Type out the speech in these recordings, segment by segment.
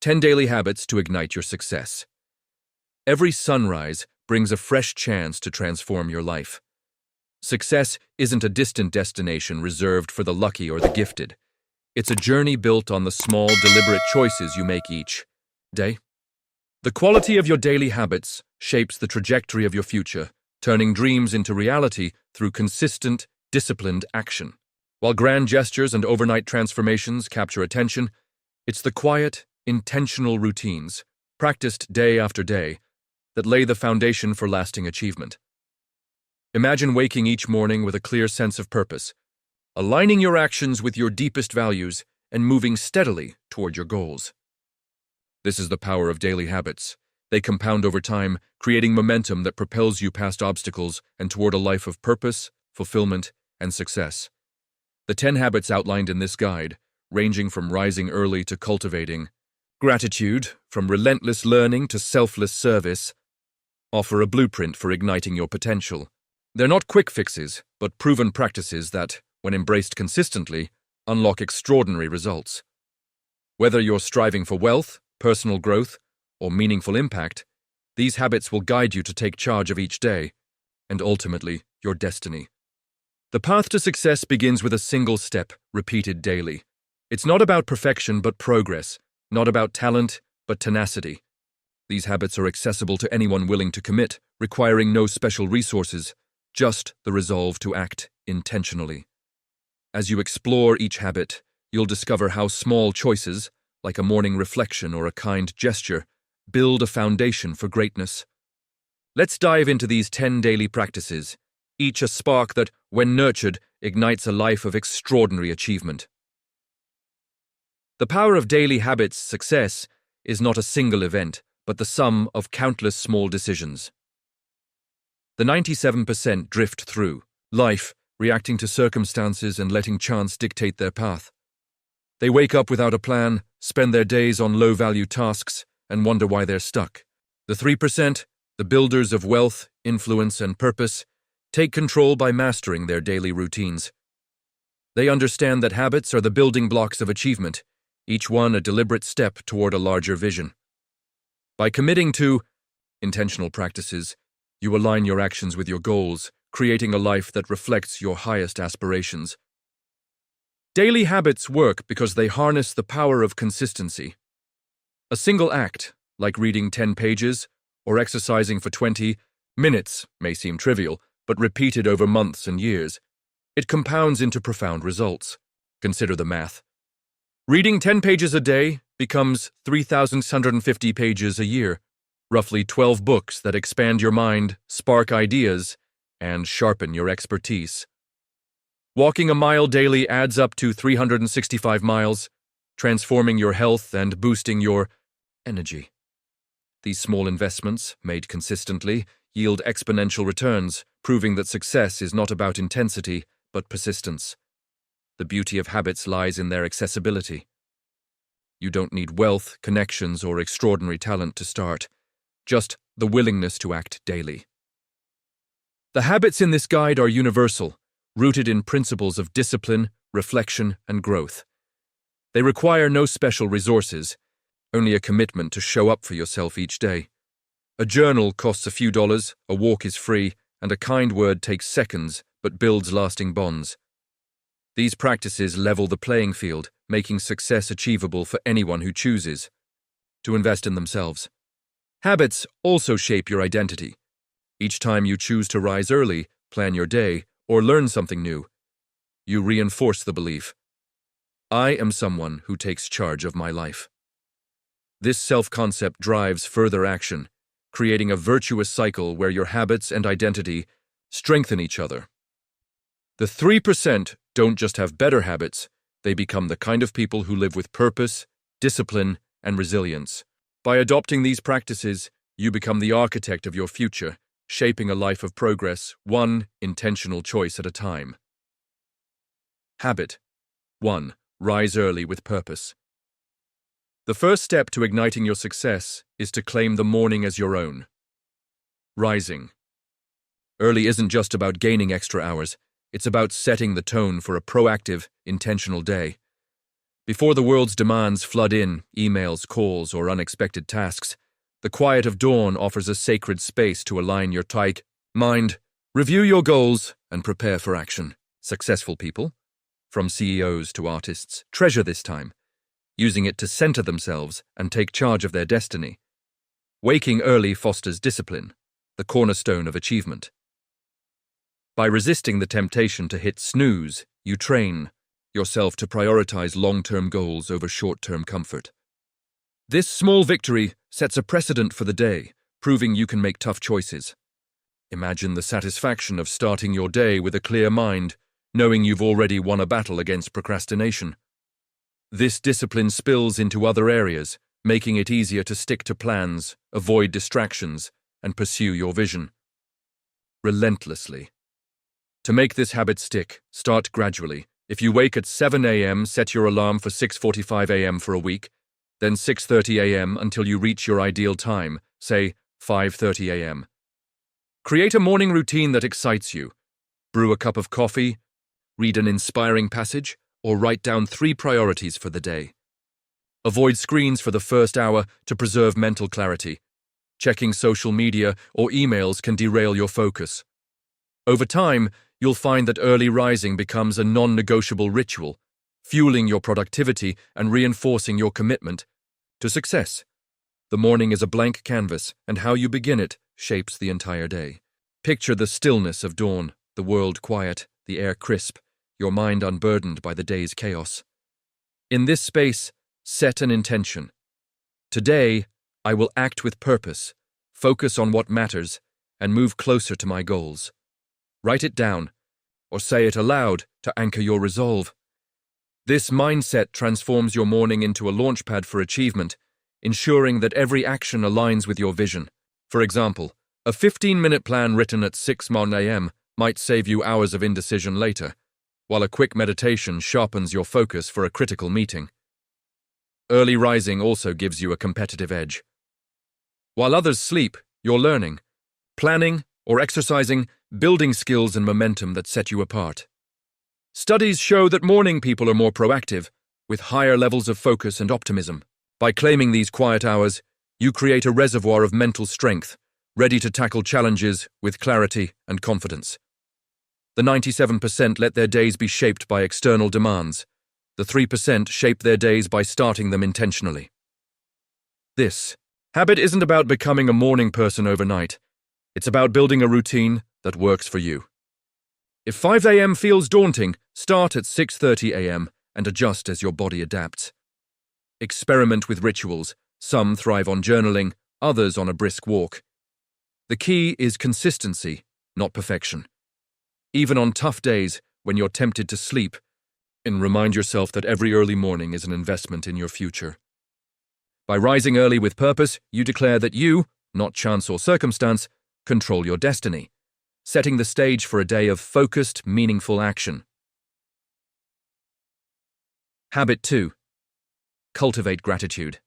10 daily habits to ignite your success. Every sunrise brings a fresh chance to transform your life. Success isn't a distant destination reserved for the lucky or the gifted. It's a journey built on the small, deliberate choices you make each day. The quality of your daily habits shapes the trajectory of your future, turning dreams into reality through consistent, disciplined action. While grand gestures and overnight transformations capture attention, it's the quiet, intentional routines, practiced day after day, that lay the foundation for lasting achievement. Imagine waking each morning with a clear sense of purpose, aligning your actions with your deepest values and moving steadily toward your goals. This is the power of daily habits. They compound over time, creating momentum that propels you past obstacles and toward a life of purpose, fulfillment, and success. The 10 habits outlined in this guide, ranging from rising early to cultivating gratitude, from relentless learning to selfless service, offer a blueprint for igniting your potential. They're not quick fixes, but proven practices that, when embraced consistently, unlock extraordinary results. Whether you're striving for wealth, personal growth, or meaningful impact, these habits will guide you to take charge of each day, and ultimately, your destiny. The path to success begins with a single step, repeated daily. It's not about perfection but progress, not about talent but tenacity. These habits are accessible to anyone willing to commit, requiring no special resources, just the resolve to act intentionally. As you explore each habit, you'll discover how small choices, like a morning reflection or a kind gesture, build a foundation for greatness. Let's dive into these 10 daily practices, each a spark that, when nurtured, ignites a life of extraordinary achievement. The power of daily habits' success is not a single event, but the sum of countless small decisions. The 97% drift through life, reacting to circumstances and letting chance dictate their path. They wake up without a plan, spend their days on low-value tasks, and wonder why they're stuck. The 3%, the builders of wealth, influence, and purpose, take control by mastering their daily routines. They understand that habits are the building blocks of achievement, each one a deliberate step toward a larger vision. By committing to intentional practices, you align your actions with your goals, creating a life that reflects your highest aspirations. Daily habits work because they harness the power of consistency. A single act, like reading 10 pages or exercising for 20 minutes, may seem trivial, but repeated over months and years, it compounds into profound results. Consider the math. Reading 10 pages a day becomes 3,650 pages a year, roughly 12 books that expand your mind, spark ideas, and sharpen your expertise. Walking a mile daily adds up to 365 miles, transforming your health and boosting your energy. These small investments, made consistently, yield exponential returns, proving that success is not about intensity, but persistence. The beauty of habits lies in their accessibility. You don't need wealth, connections, or extraordinary talent to start, just the willingness to act daily. The habits in this guide are universal, rooted in principles of discipline, reflection, and growth. They require no special resources, only a commitment to show up for yourself each day. A journal costs a few dollars, a walk is free, and a kind word takes seconds but builds lasting bonds. These practices level the playing field, making success achievable for anyone who chooses to invest in themselves. Habits also shape your identity. Each time you choose to rise early, plan your day, or learn something new, you reinforce the belief, I am someone who takes charge of my life. This self-concept drives further action, creating a virtuous cycle where your habits and identity strengthen each other. The 3% don't just have better habits, they become the kind of people who live with purpose, discipline, and resilience. By adopting these practices, you become the architect of your future, shaping a life of progress, one intentional choice at a time. Habit 1. Rise early with purpose. The first step to igniting your success is to claim the morning as your own. Rising early isn't just about gaining extra hours, it's about setting the tone for a proactive, intentional day. Before the world's demands flood in, emails, calls, or unexpected tasks, the quiet of dawn offers a sacred space to align your tight mind, review your goals, and prepare for action. Successful people, from CEOs to artists, treasure this time, using it to center themselves and take charge of their destiny. Waking early fosters discipline, the cornerstone of achievement. By resisting the temptation to hit snooze, you train yourself to prioritize long-term goals over short-term comfort. This small victory sets a precedent for the day, proving you can make tough choices. Imagine the satisfaction of starting your day with a clear mind, knowing you've already won a battle against procrastination. This discipline spills into other areas, making it easier to stick to plans, avoid distractions, and pursue your vision relentlessly. To make this habit stick, start gradually. If you wake at 7 a.m., set your alarm for 6:45 a.m. for a week, then 6:30 a.m. until you reach your ideal time, say 5:30 a.m. Create a morning routine that excites you. Brew a cup of coffee, read an inspiring passage, or write down 3 priorities for the day. Avoid screens for the first hour to preserve mental clarity. Checking social media or emails can derail your focus. Over time, you'll find that early rising becomes a non-negotiable ritual, fueling your productivity and reinforcing your commitment to success. The morning is a blank canvas, and how you begin it shapes the entire day. Picture the stillness of dawn, the world quiet, the air crisp, your mind unburdened by the day's chaos. In this space, set an intention. Today, I will act with purpose, focus on what matters, and move closer to my goals. Write it down, or say it aloud to anchor your resolve. This mindset transforms your morning into a launchpad for achievement, ensuring that every action aligns with your vision. For example, a 15-minute plan written at 6 a.m. might save you hours of indecision later, while a quick meditation sharpens your focus for a critical meeting. Early rising also gives you a competitive edge. While others sleep, you're learning, planning, or exercising, building skills and momentum that set you apart. Studies show that morning people are more proactive, with higher levels of focus and optimism. By claiming these quiet hours, you create a reservoir of mental strength, ready to tackle challenges with clarity and confidence. The 97% let their days be shaped by external demands. The 3% shape their days by starting them intentionally. This habit isn't about becoming a morning person overnight. It's about building a routine that works for you. If 5 a.m. feels daunting, start at 6:30 a.m. and adjust as your body adapts. Experiment with rituals. Some thrive on journaling, others on a brisk walk. The key is consistency, not perfection. Even on tough days, when you're tempted to sleep, and remind yourself that every early morning is an investment in your future. By rising early with purpose, you declare that you, not chance or circumstance, control your destiny, setting the stage for a day of focused, meaningful action. Habit 2. Cultivate gratitude.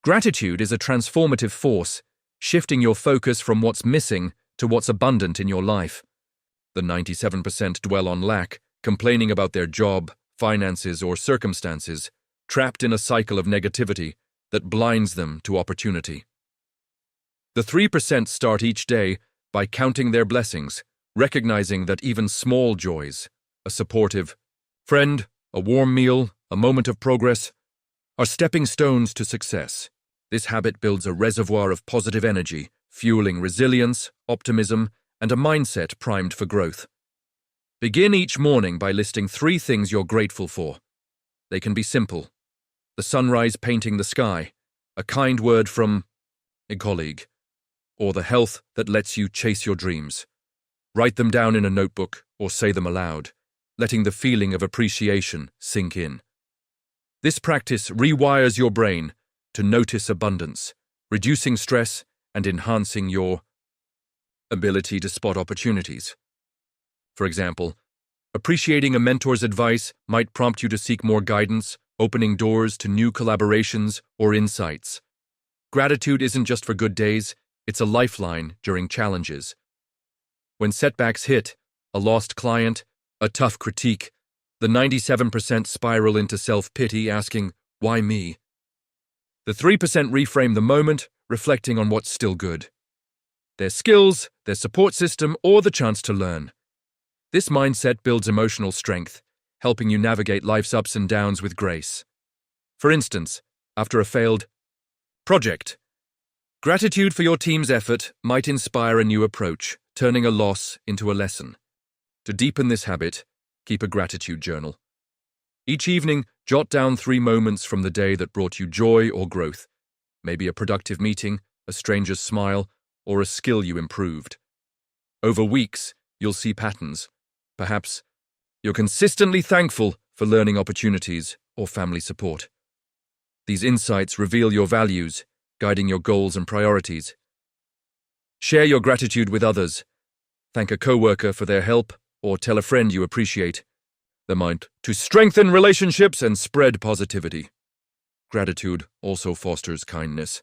Gratitude is a transformative force, shifting your focus from what's missing to what's abundant in your life. The 97% dwell on lack, complaining about their job, finances, or circumstances, trapped in a cycle of negativity that blinds them to opportunity. The 3% start each day by counting their blessings, recognizing that even small joys, a supportive friend, a warm meal, a moment of progress, are stepping stones to success. This habit builds a reservoir of positive energy, fueling resilience, optimism, and a mindset primed for growth. Begin each morning by listing 3 things you're grateful for. They can be simple: the sunrise painting the sky, a kind word from a colleague, or the health that lets you chase your dreams. Write them down in a notebook or say them aloud, letting the feeling of appreciation sink in. This practice rewires your brain to notice abundance, reducing stress and enhancing your ability to spot opportunities. For example, appreciating a mentor's advice might prompt you to seek more guidance, opening doors to new collaborations or insights. Gratitude isn't just for good days, it's a lifeline during challenges. When setbacks hit, a lost client, a tough critique, The 97% spiral into self-pity, asking, why me? The 3% reframe the moment, reflecting on what's still good. Their skills, their support system, or the chance to learn. This mindset builds emotional strength, helping you navigate life's ups and downs with grace. For instance, after a failed project, gratitude for your team's effort might inspire a new approach, turning a loss into a lesson. To deepen this habit, keep a gratitude journal. Each evening, jot down 3 moments from the day that brought you joy or growth, maybe a productive meeting, a stranger's smile, or a skill you improved. Over weeks, you'll see patterns. Perhaps you're consistently thankful for learning opportunities or family support. These insights reveal your values, guiding your goals and priorities. Share your gratitude with others. Thank a coworker for their help or tell a friend you appreciate. The mind to strengthen relationships and spread positivity. Gratitude also fosters kindness.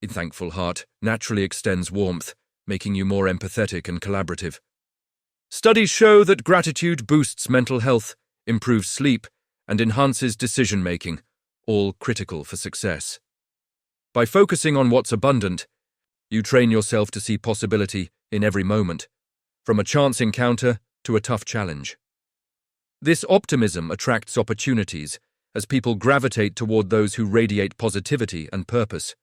A thankful heart naturally extends warmth, making you more empathetic and collaborative. Studies show that gratitude boosts mental health, improves sleep, and enhances decision-making, all critical for success. By focusing on what's abundant, you train yourself to see possibility in every moment, from a chance encounter to a tough challenge. This optimism attracts opportunities as people gravitate toward those who radiate positivity and purpose.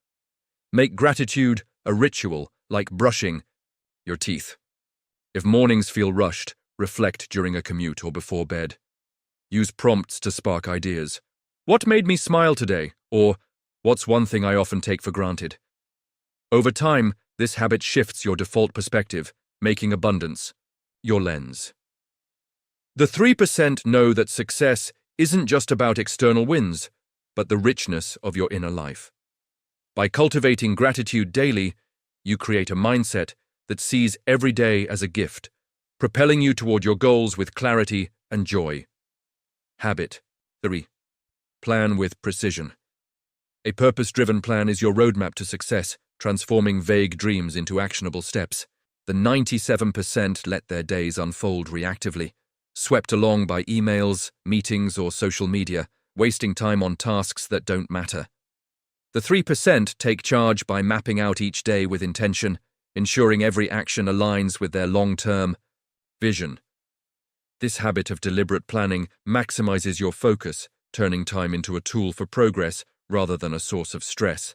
Make gratitude a ritual like brushing your teeth. If mornings feel rushed, reflect during a commute or before bed. Use prompts to spark ideas. What made me smile today? Or, what's one thing I often take for granted? Over time, this habit shifts your default perspective, making abundance your lens. The 3% know that success isn't just about external wins, but the richness of your inner life. By cultivating gratitude daily, you create a mindset that sees every day as a gift, propelling you toward your goals with clarity and joy. Habit 3. Plan with precision. A purpose-driven plan is your roadmap to success, transforming vague dreams into actionable steps. The 97% let their days unfold reactively, swept along by emails, meetings, or social media, wasting time on tasks that don't matter. The 3% take charge by mapping out each day with intention, ensuring every action aligns with their long-term vision. This habit of deliberate planning maximizes your focus, turning time into a tool for progress rather than a source of stress.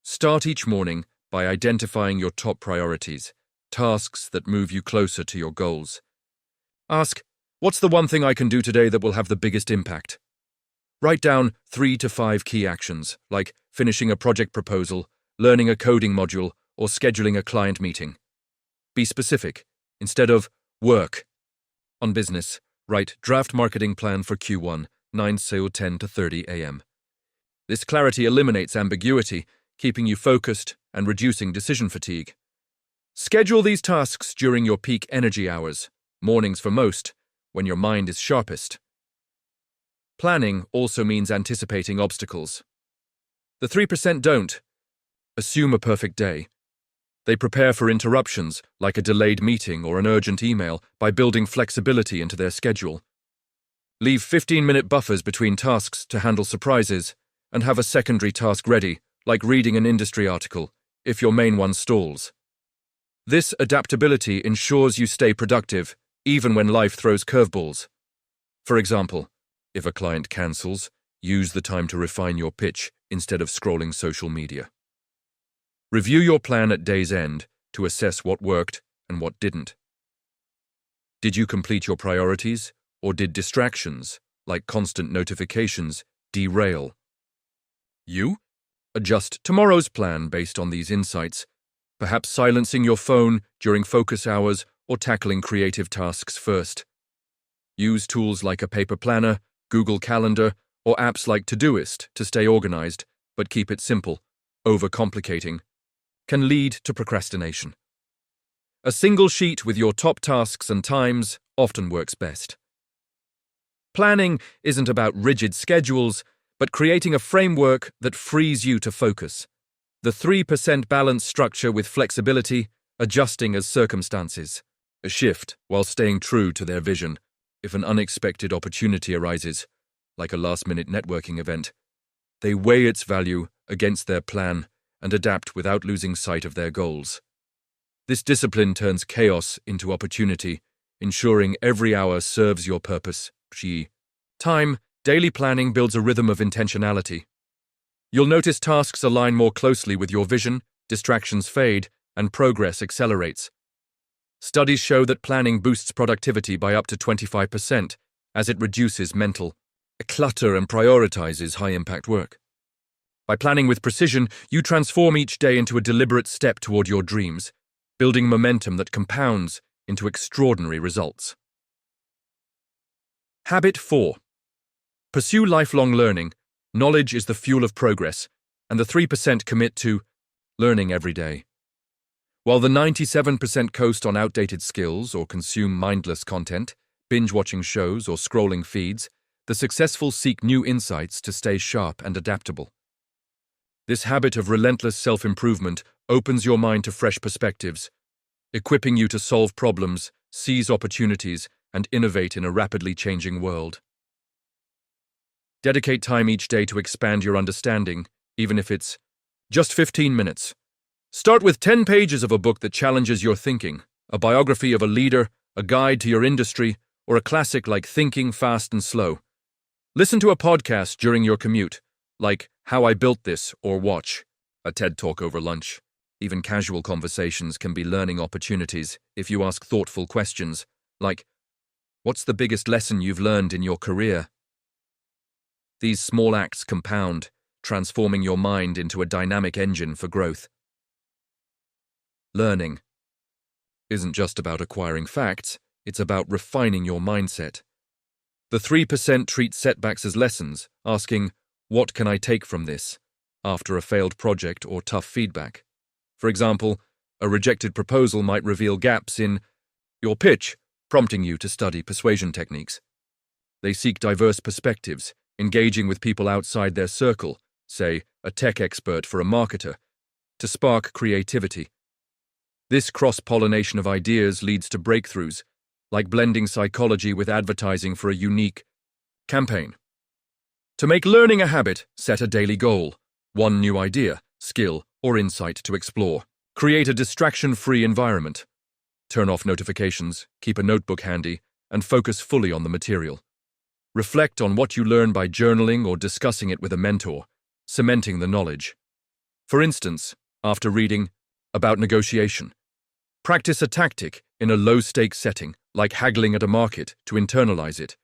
Start each morning by identifying your top priorities, tasks that move you closer to your goals. Ask, what's the one thing I can do today that will have the biggest impact? Write down 3 to 5 key actions, like finishing a project proposal, learning a coding module, or scheduling a client meeting. Be specific. Instead of work on business, write draft marketing plan for Q1, 9 to 10 to 30 a.m. This clarity eliminates ambiguity, keeping you focused and reducing decision fatigue. Schedule these tasks during your peak energy hours, mornings for most, when your mind is sharpest. Planning also means anticipating obstacles. The 3% don't assume a perfect day. They prepare for interruptions, like a delayed meeting or an urgent email, by building flexibility into their schedule. Leave 15-minute buffers between tasks to handle surprises, and have a secondary task ready, like reading an industry article, if your main one stalls. This adaptability ensures you stay productive, even when life throws curveballs. For example, if a client cancels, use the time to refine your pitch instead of scrolling social media. Review your plan at day's end to assess what worked and what didn't. Did you complete your priorities, or did distractions, like constant notifications, derail you? Adjust tomorrow's plan based on these insights, perhaps silencing your phone during focus hours or tackling creative tasks first. Use tools like a paper planner, Google Calendar, or apps like Todoist to stay organized, but keep it simple. Overcomplicating can lead to procrastination. A single sheet with your top tasks and times often works best. Planning isn't about rigid schedules, but creating a framework that frees you to focus. The 3% balance structure with flexibility, adjusting as circumstances. A shift while staying true to their vision. If an unexpected opportunity arises, like a last-minute networking event, they weigh its value against their plan and adapt without losing sight of their goals. This discipline turns chaos into opportunity, ensuring every hour serves your purpose. Time, daily planning builds a rhythm of intentionality. You'll notice tasks align more closely with your vision, distractions fade, and progress accelerates. Studies show that planning boosts productivity by up to 25%, as it reduces mental clutter and prioritizes high-impact work. By planning with precision, you transform each day into a deliberate step toward your dreams, building momentum that compounds into extraordinary results. Habit 4. Pursue lifelong learning. Knowledge is the fuel of progress, and the 3% commit to learning every day. While the 97% coast on outdated skills or consume mindless content, binge-watching shows or scrolling feeds, the successful seek new insights to stay sharp and adaptable. This habit of relentless self-improvement opens your mind to fresh perspectives, equipping you to solve problems, seize opportunities, and innovate in a rapidly changing world. Dedicate time each day to expand your understanding, even if it's just 15 minutes. Start with 10 pages of a book that challenges your thinking, a biography of a leader, a guide to your industry, or a classic like Thinking Fast and Slow. Listen to a podcast during your commute, like How I Built This, or watch a TED Talk over lunch. Even casual conversations can be learning opportunities if you ask thoughtful questions, like, what's the biggest lesson you've learned in your career? These small acts compound, transforming your mind into a dynamic engine for growth. Learning isn't just about acquiring facts, it's about refining your mindset. The 3% treat setbacks as lessons, asking, what can I take from this, after a failed project or tough feedback? For example, a rejected proposal might reveal gaps in your pitch, prompting you to study persuasion techniques. They seek diverse perspectives, engaging with people outside their circle, say, a tech expert for a marketer, to spark creativity. This cross-pollination of ideas leads to breakthroughs, like blending psychology with advertising for a unique campaign. To make learning a habit, set a daily goal, one new idea, skill, or insight to explore. Create a distraction-free environment. Turn off notifications, keep a notebook handy, and focus fully on the material. Reflect on what you learn by journaling or discussing it with a mentor, cementing the knowledge. For instance, after reading about negotiation, practice a tactic in a low-stakes setting, like haggling at a market, to internalize it.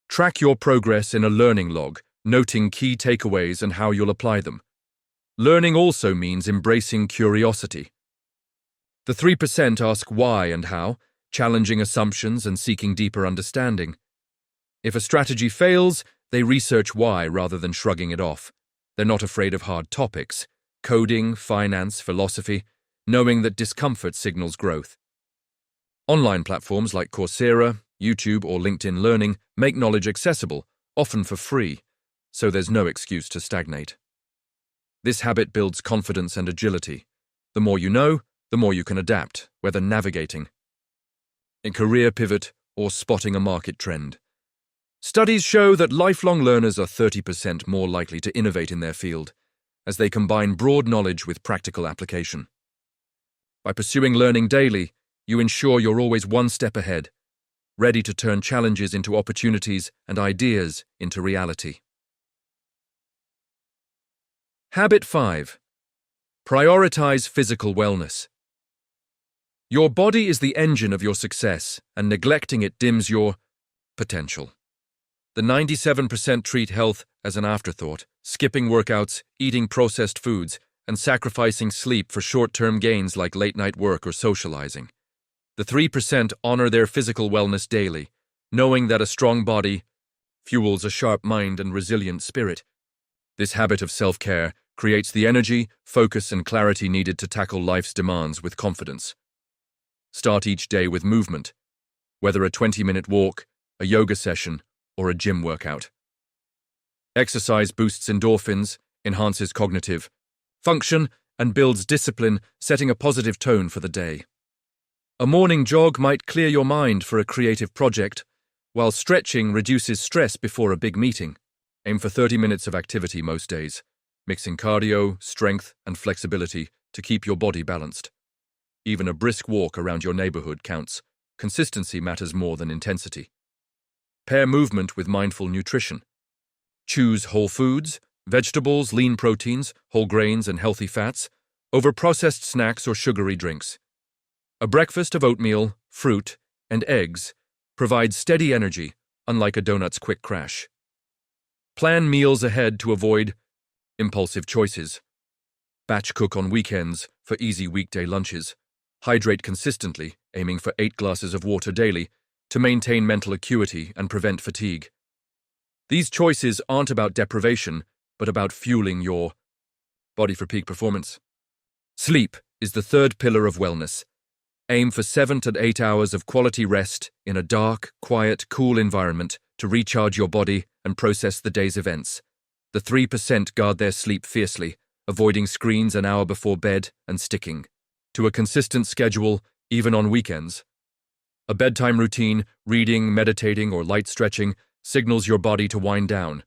Track your progress in a learning log, noting key takeaways and how you'll apply them. Learning also means embracing curiosity. The 3% ask why and how, challenging assumptions and seeking deeper understanding. If a strategy fails, they research why rather than shrugging it off. They're not afraid of hard topics, coding, finance, philosophy, knowing that discomfort signals growth. Online platforms like Coursera, YouTube, or LinkedIn Learning make knowledge accessible, often for free, so there's no excuse to stagnate. This habit builds confidence and agility. The more you know, the more you can adapt, whether navigating a career pivot or spotting a market trend. Studies show that lifelong learners are 30% more likely to innovate in their field, as they combine broad knowledge with practical application. By pursuing learning daily, you ensure you're always one step ahead, ready to turn challenges into opportunities and ideas into reality. Habit 5. Prioritize physical wellness. Your body is the engine of your success, and neglecting it dims your potential. The 97% treat health as an afterthought, skipping workouts, eating processed foods, and sacrificing sleep for short-term gains like late-night work or socializing. The 3% honor their physical wellness daily, knowing that a strong body fuels a sharp mind and resilient spirit. This habit of self-care creates the energy, focus, and clarity needed to tackle life's demands with confidence. Start each day with movement, whether a 20-minute walk, a yoga session, or a gym workout. Exercise boosts endorphins, enhances cognitive function, and builds discipline, setting a positive tone for the day. A morning jog might clear your mind for a creative project, while stretching reduces stress before a big meeting. Aim for 30 minutes of activity most days, mixing cardio, strength, and flexibility to keep your body balanced. Even a brisk walk around your neighborhood counts. Consistency matters more than intensity. Pair movement with mindful nutrition. Choose whole foods, vegetables, lean proteins, whole grains, and healthy fats, over processed snacks or sugary drinks. A breakfast of oatmeal, fruit, and eggs provides steady energy, unlike a donut's quick crash. Plan meals ahead to avoid impulsive choices. Batch cook on weekends for easy weekday lunches. Hydrate consistently, aiming for 8 glasses of water daily, to maintain mental acuity and prevent fatigue. These choices aren't about deprivation, but about fueling your body for peak performance. Sleep is the third pillar of wellness. Aim for 7 to 8 hours of quality rest in a dark, quiet, cool environment to recharge your body and process the day's events. The 3% guard their sleep fiercely, avoiding screens an hour before bed and sticking to a consistent schedule, even on weekends. A bedtime routine, reading, meditating, or light stretching signals your body to wind down.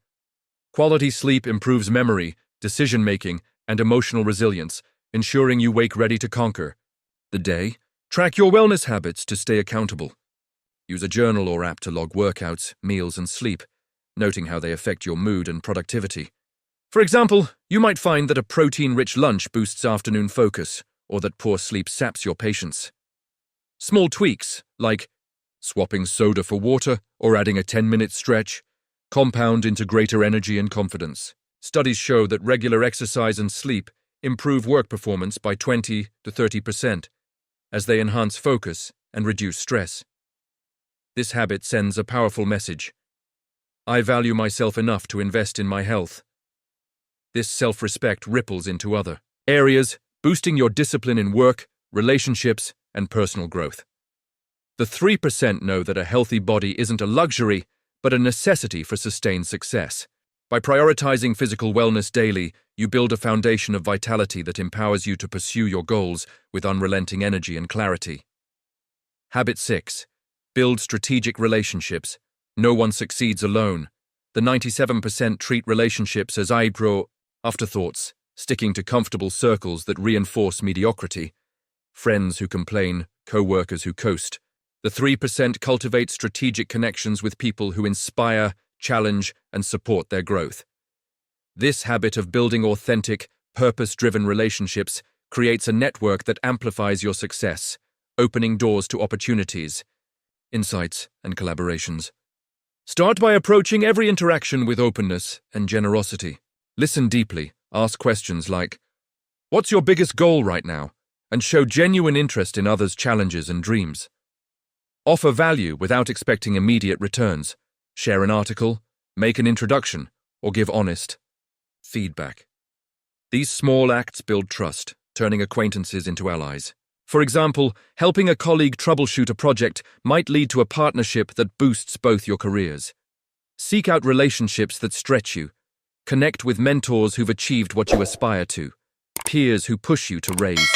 Quality sleep improves memory, decision-making, and emotional resilience, ensuring you wake ready to conquer the day. Track your wellness habits to stay accountable. Use a journal or app to log workouts, meals, and sleep, noting how they affect your mood and productivity. For example, you might find that a protein-rich lunch boosts afternoon focus, or that poor sleep saps your patience. Small tweaks, like swapping soda for water or adding a 10-minute stretch, compound into greater energy and confidence. Studies show that regular exercise and sleep improve work performance by 20 to 30%, as they enhance focus and reduce stress. This habit sends a powerful message. I value myself enough to invest in my health. This self-respect ripples into other areas, boosting your discipline in work, relationships, and personal growth. The 3% know that a healthy body isn't a luxury, but a necessity for sustained success. By prioritizing physical wellness daily, you build a foundation of vitality that empowers you to pursue your goals with unrelenting energy and clarity. Habit 6. Build strategic relationships. No one succeeds alone. The 97% treat relationships as afterthoughts, sticking to comfortable circles that reinforce mediocrity. Friends who complain, co-workers who coast. The 3% cultivate strategic connections with people who inspire, challenge, and support their growth. This habit of building authentic, purpose-driven relationships creates a network that amplifies your success, opening doors to opportunities, insights, and collaborations. Start by approaching every interaction with openness and generosity. Listen deeply, ask questions like, "What's your biggest goal right now?" and show genuine interest in others' challenges and dreams. Offer value without expecting immediate returns. Share an article, make an introduction, or give honest feedback. These small acts build trust, turning acquaintances into allies. For example, helping a colleague troubleshoot a project might lead to a partnership that boosts both your careers. Seek out relationships that stretch you. Connect with mentors who've achieved what you aspire to, peers who push you to raise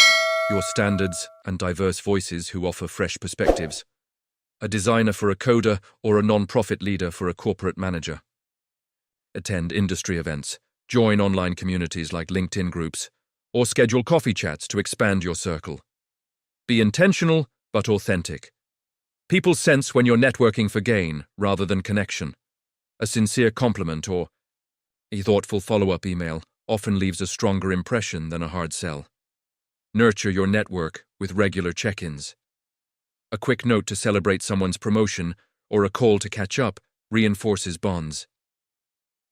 your standards, and diverse voices who offer fresh perspectives. A designer for a coder or a non-profit leader for a corporate manager. Attend industry events, join online communities like LinkedIn groups, or schedule coffee chats to expand your circle. Be intentional but authentic. People sense when you're networking for gain rather than connection. A sincere compliment or a thoughtful follow-up email often leaves a stronger impression than a hard sell. Nurture your network with regular check-ins. A quick note to celebrate someone's promotion or a call to catch up reinforces bonds.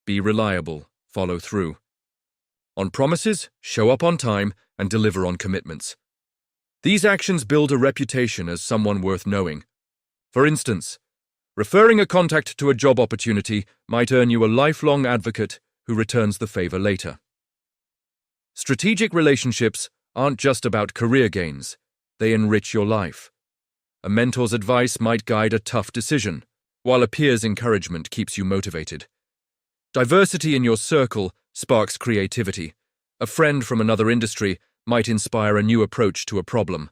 Be reliable, follow through. On promises, show up on time and deliver on commitments. These actions build a reputation as someone worth knowing. For instance, referring a contact to a job opportunity might earn you a lifelong advocate who returns the favor later. Strategic relationships aren't just about career gains, they enrich your life. A mentor's advice might guide a tough decision, while a peer's encouragement keeps you motivated. Diversity in your circle sparks creativity. A friend from another industry might inspire a new approach to a problem.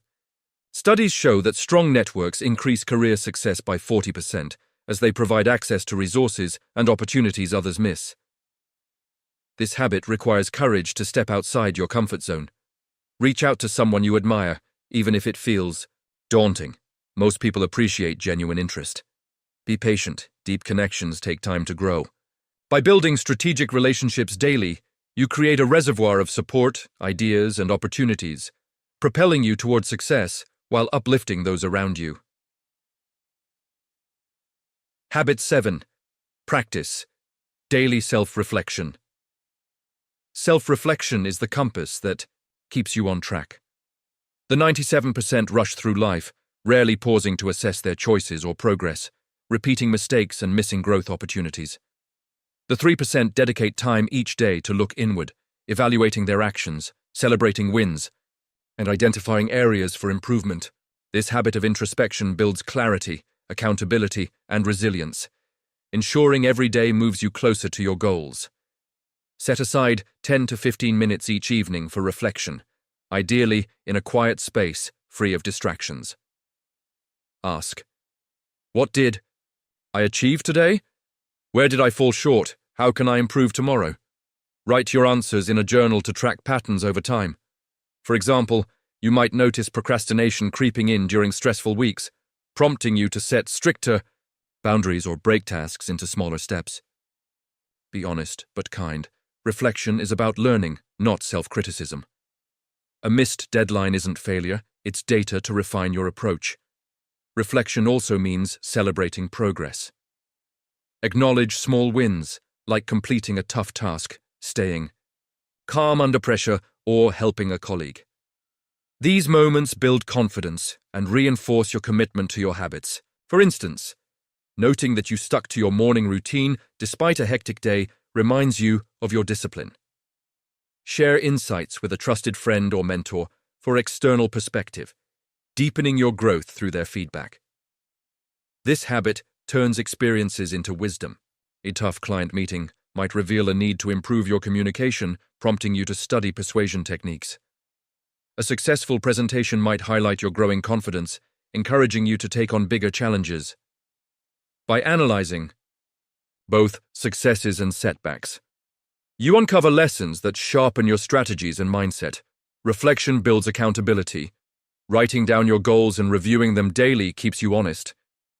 Studies show that strong networks increase career success by 40%, as they provide access to resources and opportunities others miss. This habit requires courage to step outside your comfort zone. Reach out to someone you admire, even if it feels daunting. Most people appreciate genuine interest. Be patient. Deep connections take time to grow. By building strategic relationships daily, you create a reservoir of support, ideas, and opportunities, propelling you toward success while uplifting those around you. Habit 7. Practice. Daily self-reflection. Self-reflection is the compass that keeps you on track. The 97% rush through life, rarely pausing to assess their choices or progress, repeating mistakes and missing growth opportunities. The 3% dedicate time each day to look inward, evaluating their actions, celebrating wins, and identifying areas for improvement. This habit of introspection builds clarity, accountability, and resilience, ensuring every day moves you closer to your goals. Set aside 10 to 15 minutes each evening for reflection, ideally in a quiet space, free of distractions. Ask, what did I achieve today? Where did I fall short? How can I improve tomorrow? Write your answers in a journal to track patterns over time. For example, you might notice procrastination creeping in during stressful weeks, prompting you to set stricter boundaries or break tasks into smaller steps. Be honest but kind. Reflection is about learning, not self-criticism. A missed deadline isn't failure, it's data to refine your approach. Reflection also means celebrating progress. Acknowledge small wins, like completing a tough task, staying calm under pressure, or helping a colleague. These moments build confidence and reinforce your commitment to your habits. For instance, noting that you stuck to your morning routine despite a hectic day reminds you of your discipline. Share insights with a trusted friend or mentor for external perspective, deepening your growth through their feedback. This habit turns experiences into wisdom. A tough client meeting might reveal a need to improve your communication, prompting you to study persuasion techniques. A successful presentation might highlight your growing confidence, encouraging you to take on bigger challenges. By analyzing both successes and setbacks, you uncover lessons that sharpen your strategies and mindset. Reflection builds accountability. Writing down your goals and reviewing them daily keeps you honest.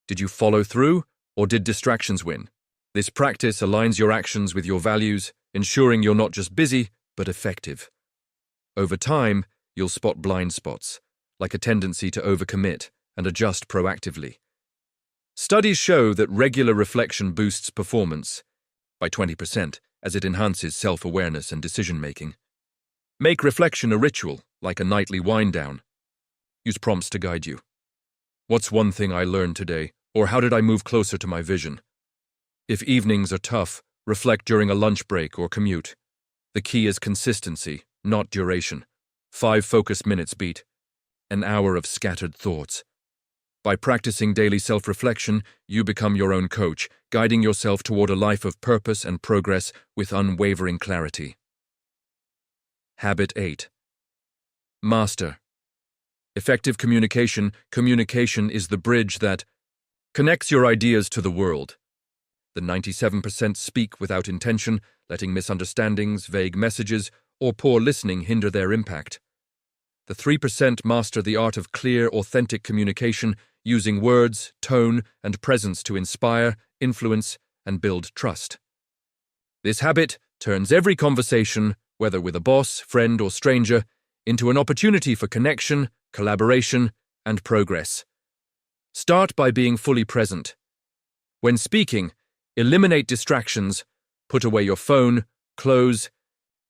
Did you follow through, or did distractions win? This practice aligns your actions with your values, ensuring you're not just busy, but effective. Over time, you'll spot blind spots, like a tendency to overcommit, and adjust proactively. Studies show that regular reflection boosts performance by 20%, as it enhances self-awareness and decision-making. Make reflection a ritual, like a nightly wind-down. Use prompts to guide you. What's one thing I learned today, or how did I move closer to my vision? If evenings are tough, reflect during a lunch break or commute. The key is consistency, not duration. 5 focused minutes beat an hour of scattered thoughts. By practicing daily self-reflection, you become your own coach, guiding yourself toward a life of purpose and progress with unwavering clarity. Habit 8. Master. Effective communication. Communication is the bridge that connects your ideas to the world. The 97% speak without intention, letting misunderstandings, vague messages, or poor listening hinder their impact. The 3% master the art of clear, authentic communication, using words, tone, and presence to inspire, influence, and build trust. This habit turns every conversation, whether with a boss, friend, or stranger, into an opportunity for connection, collaboration, and progress. Start by being fully present. When speaking, eliminate distractions, put away your phone, close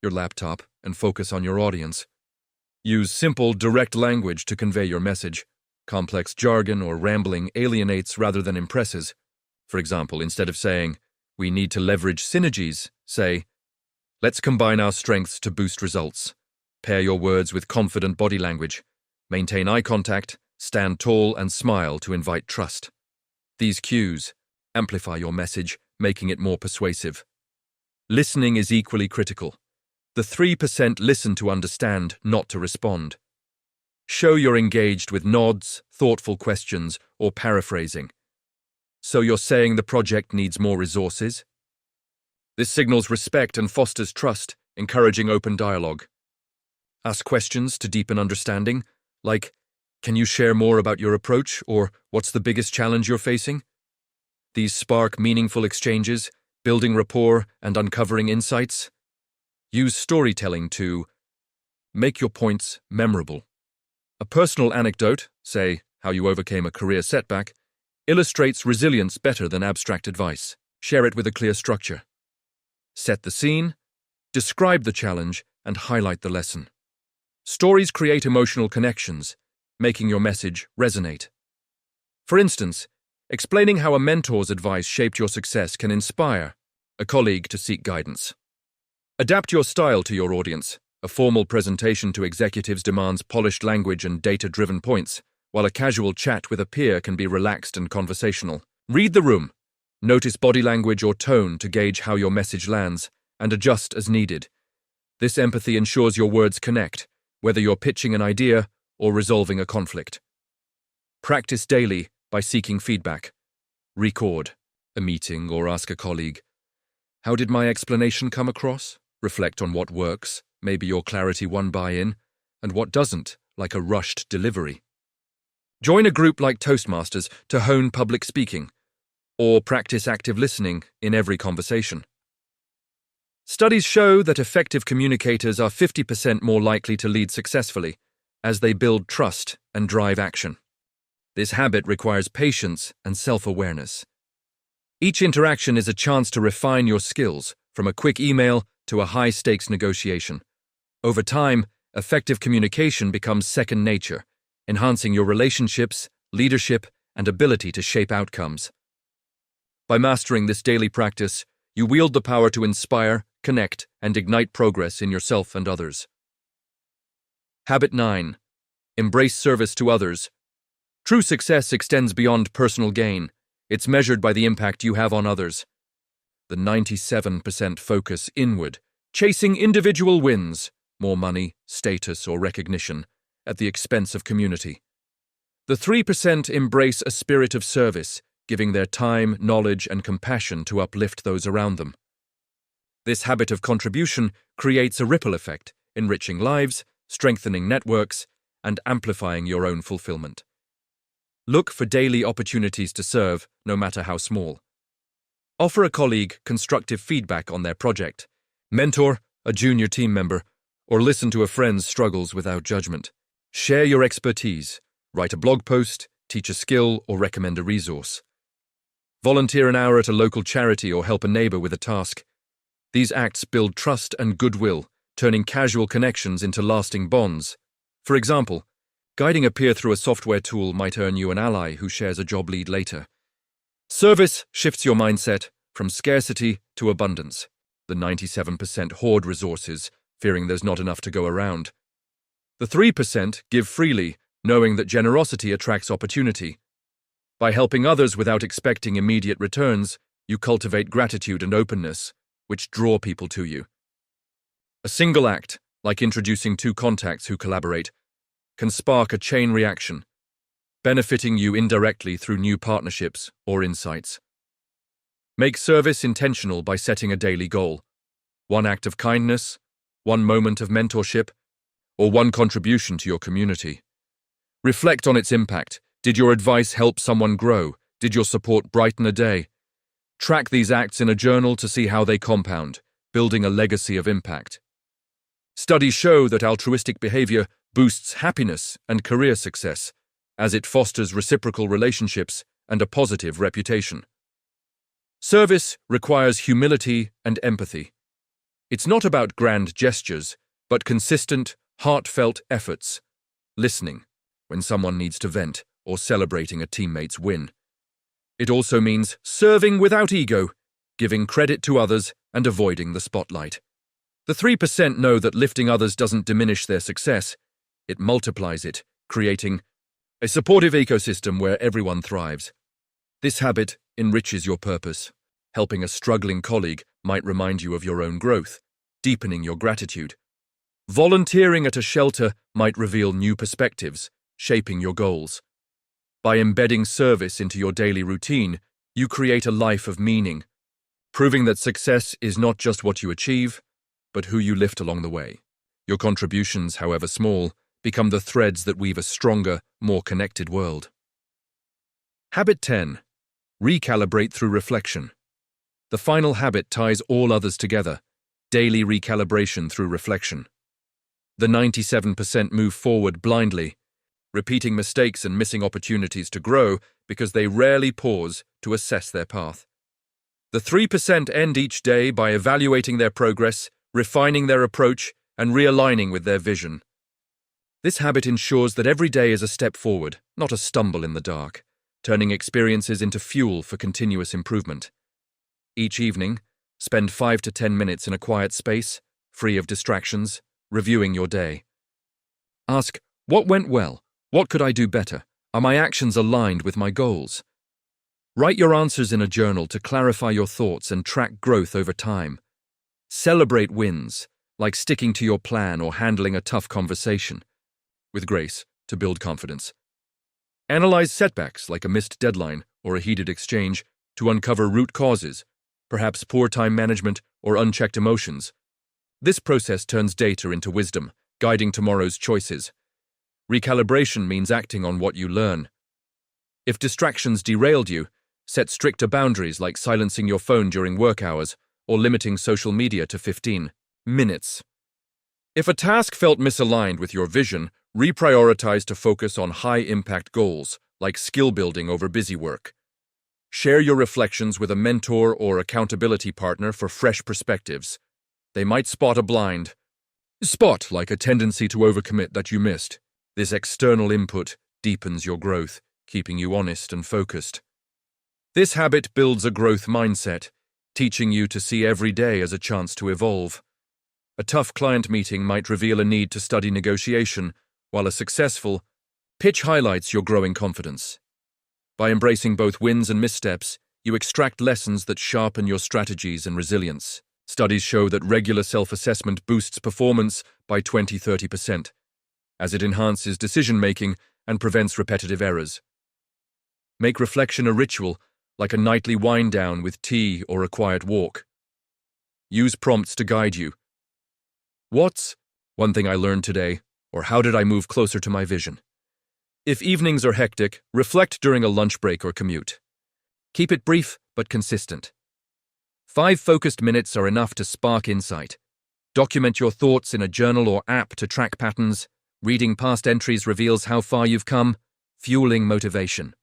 your laptop, and focus on your audience. Use simple, direct language to convey your message. Complex jargon or rambling alienates rather than impresses. For example, instead of saying, "We need to leverage synergies," say, "Let's combine our strengths to boost results." Pair your words with confident body language. Maintain eye contact, stand tall, and smile to invite trust. These cues amplify your message, making it more persuasive. Listening is equally critical. The 3% listen to understand, not to respond. Show you're engaged with nods, thoughtful questions, or paraphrasing. So you're saying the project needs more resources? This signals respect and fosters trust, encouraging open dialogue. Ask questions to deepen understanding, like, can you share more about your approach, or what's the biggest challenge you're facing? These spark meaningful exchanges, building rapport and uncovering insights. Use storytelling to make your points memorable. A personal anecdote, say how you overcame a career setback, illustrates resilience better than abstract advice. Share it with a clear structure. Set the scene, describe the challenge, and highlight the lesson. Stories create emotional connections, making your message resonate. For instance, explaining how a mentor's advice shaped your success can inspire a colleague to seek guidance. Adapt your style to your audience. A formal presentation to executives demands polished language and data-driven points, while a casual chat with a peer can be relaxed and conversational. Read the room. Notice body language or tone to gauge how your message lands, and adjust as needed. This empathy ensures your words connect, whether you're pitching an idea or resolving a conflict. Practice daily by seeking feedback. Record a meeting or ask a colleague, how did my explanation come across? Reflect on what works, maybe your clarity won buy-in, and what doesn't, like a rushed delivery. Join a group like Toastmasters to hone public speaking, or practice active listening in every conversation. Studies show that effective communicators are 50% more likely to lead successfully, as they build trust and drive action. This habit requires patience and self-awareness. Each interaction is a chance to refine your skills, from a quick email to a high-stakes negotiation. Over time, effective communication becomes second nature, enhancing your relationships, leadership, and ability to shape outcomes. By mastering this daily practice, you wield the power to inspire, connect, and ignite progress in yourself and others. Habit 9. Embrace service to others. True success extends beyond personal gain. It's measured by the impact you have on others. The 97% focus inward, chasing individual wins, more money, status, or recognition, at the expense of community. The 3% embrace a spirit of service, giving their time, knowledge, and compassion to uplift those around them. This habit of contribution creates a ripple effect, enriching lives, strengthening networks, and amplifying your own fulfillment. Look for daily opportunities to serve, no matter how small. Offer a colleague constructive feedback on their project, mentor a junior team member, or listen to a friend's struggles without judgment. Share your expertise, write a blog post, teach a skill, or recommend a resource. Volunteer an hour at a local charity or help a neighbor with a task. These acts build trust and goodwill, turning casual connections into lasting bonds. For example, guiding a peer through a software tool might earn you an ally who shares a job lead later. Service shifts your mindset from scarcity to abundance. The 97% hoard resources, fearing there's not enough to go around. The 3% give freely, knowing that generosity attracts opportunity. By helping others without expecting immediate returns, you cultivate gratitude and openness, which draw people to you. A single act, like introducing two contacts who collaborate, can spark a chain reaction, benefiting you indirectly through new partnerships or insights. Make service intentional by setting a daily goal. One act of kindness, one moment of mentorship, or one contribution to your community. Reflect on its impact. Did your advice help someone grow? Did your support brighten a day? Track these acts in a journal to see how they compound, building a legacy of impact. Studies show that altruistic behavior boosts happiness and career success, as it fosters reciprocal relationships and a positive reputation. Service requires humility and empathy. It's not about grand gestures, but consistent, heartfelt efforts. Listening when someone needs to vent or celebrating a teammate's win. It also means serving without ego, giving credit to others and avoiding the spotlight. The 3% know that lifting others doesn't diminish their success, it multiplies it, creating a supportive ecosystem where everyone thrives. This habit enriches your purpose. Helping a struggling colleague might remind you of your own growth, deepening your gratitude. Volunteering at a shelter might reveal new perspectives, shaping your goals. By embedding service into your daily routine, You create a life of meaning, proving that success is not just what you achieve, but who you lift along the way. Your contributions, however small, become the threads that weave a stronger, more connected world. Habit 10. Recalibrate through reflection. The final habit ties all others together: daily recalibration through reflection. The 97% move forward blindly, repeating mistakes and missing opportunities to grow because they rarely pause to assess their path. The 3% end each day by evaluating their progress, refining their approach, and realigning with their vision. This habit ensures that every day is a step forward, not a stumble in the dark, turning experiences into fuel for continuous improvement. Each evening, spend 5 to 10 minutes in a quiet space, free of distractions, reviewing your day. Ask, what went well? What could I do better? Are my actions aligned with my goals? Write your answers in a journal to clarify your thoughts and track growth over time. Celebrate wins, like sticking to your plan or handling a tough conversation, with grace to build confidence. Analyze setbacks like a missed deadline or a heated exchange to uncover root causes, perhaps poor time management or unchecked emotions. This process turns data into wisdom, guiding tomorrow's choices. Recalibration means acting on what you learn. If distractions derailed you, set stricter boundaries like silencing your phone during work hours or limiting social media to 15 minutes. If a task felt misaligned with your vision, reprioritize to focus on high-impact goals, like skill building over busy work. Share your reflections with a mentor or accountability partner for fresh perspectives. They might spot a blind spot, like a tendency to overcommit that you missed. This external input deepens your growth, keeping you honest and focused. This habit builds a growth mindset, teaching you to see every day as a chance to evolve. A tough client meeting might reveal a need to study negotiation, while a successful pitch highlights your growing confidence. By embracing both wins and missteps, you extract lessons that sharpen your strategies and resilience. Studies show that regular self-assessment boosts performance by 20–30%, as it enhances decision-making and prevents repetitive errors. Make reflection a ritual, like a nightly wind-down with tea or a quiet walk. Use prompts to guide you. What's one thing I learned today, or how did I move closer to my vision? If evenings are hectic, reflect during a lunch break or commute. Keep it brief but consistent. 5 focused minutes are enough to spark insight. Document your thoughts in a journal or app to track patterns. Reading past entries reveals how far you've come, fueling motivation.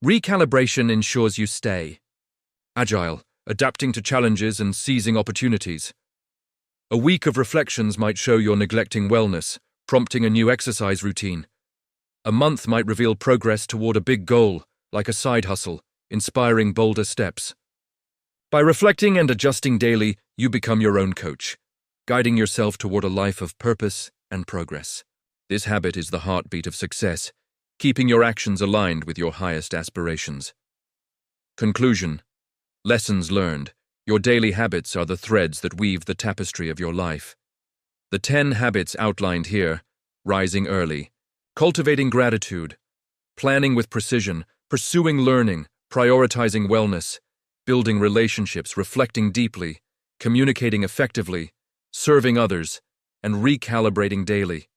Recalibration ensures you stay agile, adapting to challenges and seizing opportunities. A week of reflections might show you're neglecting wellness, prompting a new exercise routine. A month might reveal progress toward a big goal, like a side hustle, inspiring bolder steps. By reflecting and adjusting daily, you become your own coach, guiding yourself toward a life of purpose and progress. This habit is the heartbeat of success, keeping your actions aligned with your highest aspirations. Conclusion. Lessons learned. Your daily habits are the threads that weave the tapestry of your life. The 10 habits outlined here: rising early, cultivating gratitude, planning with precision, pursuing learning, prioritizing wellness, building relationships, reflecting deeply, communicating effectively, serving others, and recalibrating daily,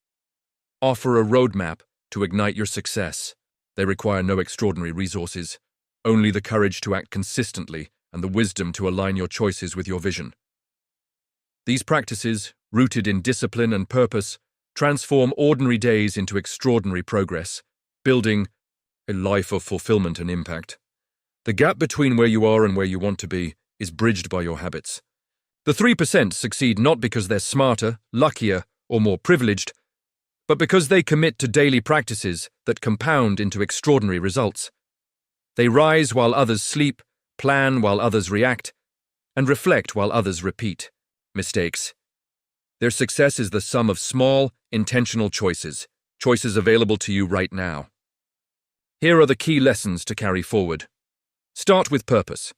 offer a roadmap to ignite your success. They require no extraordinary resources, only the courage to act consistently and the wisdom to align your choices with your vision. These practices, rooted in discipline and purpose, transform ordinary days into extraordinary progress, building a life of fulfillment and impact. The gap between where you are and where you want to be is bridged by your habits. The 3% succeed not because they're smarter, luckier, or more privileged, but because they commit to daily practices that compound into extraordinary results. They rise while others sleep, plan while others react, and reflect while others repeat mistakes. Their success is the sum of small, intentional choices available to you right now. Here are the key lessons to carry forward. Start with purpose.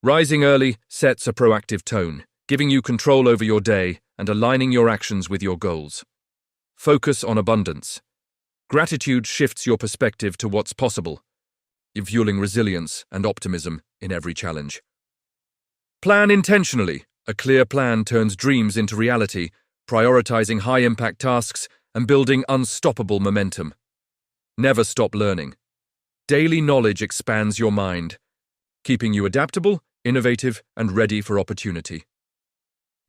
Rising early sets a proactive tone, giving you control over your day and aligning your actions with your goals. Focus on abundance. Gratitude shifts your perspective to what's possible. fueling resilience and optimism in every challenge. Plan intentionally. A clear plan turns dreams into reality, prioritizing high-impact tasks and building unstoppable momentum. Never stop learning. Daily knowledge expands your mind, keeping you adaptable, innovative, and ready for opportunity.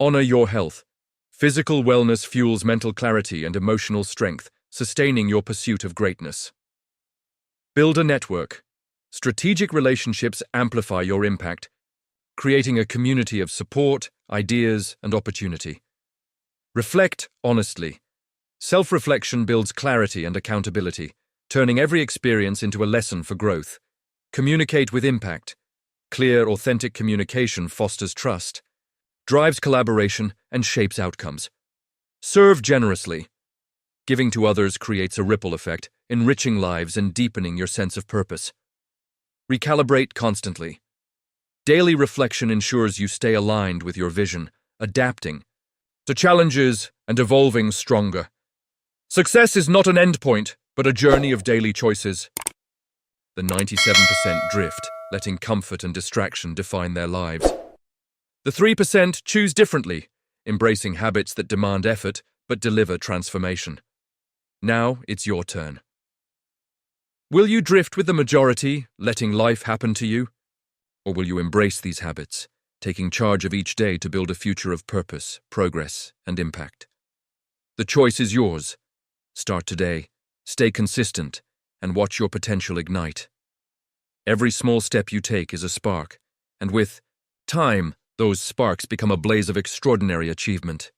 Honor your health. Physical wellness fuels mental clarity and emotional strength, sustaining your pursuit of greatness. Build a network. Strategic relationships amplify your impact, creating a community of support, ideas, and opportunity. Reflect honestly. Self-reflection builds clarity and accountability, turning every experience into a lesson for growth. Communicate with impact. Clear, authentic communication fosters trust, drives collaboration, and shapes outcomes. Serve generously. Giving to others creates a ripple effect, enriching lives and deepening your sense of purpose. Recalibrate constantly. Daily reflection ensures you stay aligned with your vision, adapting to challenges and evolving stronger. Success is not an endpoint, but a journey of daily choices. The 97% drift, letting comfort and distraction define their lives. The 3% choose differently, embracing habits that demand effort but deliver transformation. Now it's your turn. Will you drift with the majority, letting life happen to you? Or will you embrace these habits, taking charge of each day to build a future of purpose, progress, and impact? The choice is yours. Start today, stay consistent, and watch your potential ignite. Every small step you take is a spark, and with time, those sparks become a blaze of extraordinary achievement.